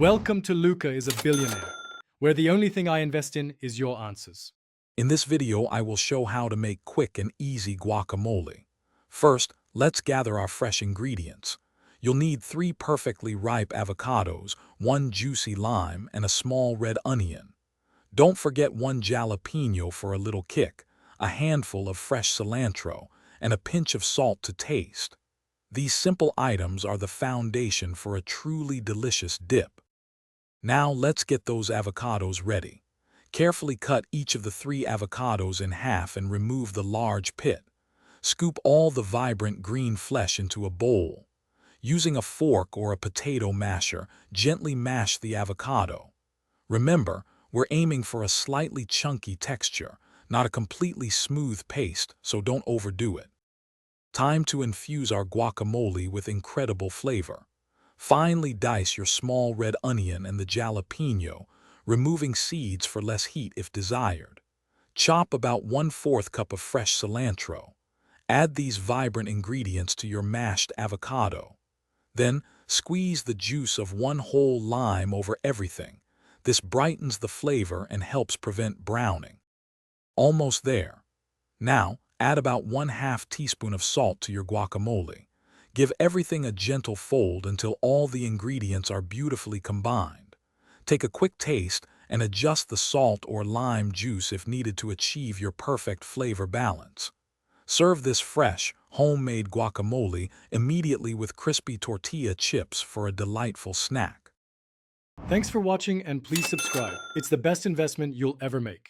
Welcome to Luca is a Billionaire, where the only thing I invest in is your answers. In this video, I will show how to make quick and easy guacamole. First, let's gather our fresh ingredients. You'll need 3 perfectly ripe avocados, 1 juicy lime, and a small red onion. Don't forget 1 jalapeno for a little kick, a handful of fresh cilantro, and a pinch of salt to taste. These simple items are the foundation for a truly delicious dip. Now let's get those avocados ready. Carefully cut each of the 3 avocados in half and remove the large pit. Scoop all the vibrant green flesh into a bowl. Using a fork or a potato masher, gently mash the avocado. Remember, we're aiming for a slightly chunky texture, not a completely smooth paste, so don't overdo it. Time to infuse our guacamole with incredible flavor. Finely dice your small red onion and the jalapeno, removing seeds for less heat if desired. Chop about 1/4 cup of fresh cilantro. Add these vibrant ingredients to your mashed avocado. Then, squeeze the juice of 1 whole lime over everything. This brightens the flavor and helps prevent browning. Almost there. Now, add about 1/2 teaspoon of salt to your guacamole. Give everything a gentle fold until all the ingredients are beautifully combined. Take a quick taste and adjust the salt or lime juice if needed to achieve your perfect flavor balance. Serve this fresh, homemade guacamole immediately with crispy tortilla chips for a delightful snack. Thanks for watching and please subscribe. It's the best investment you'll ever make.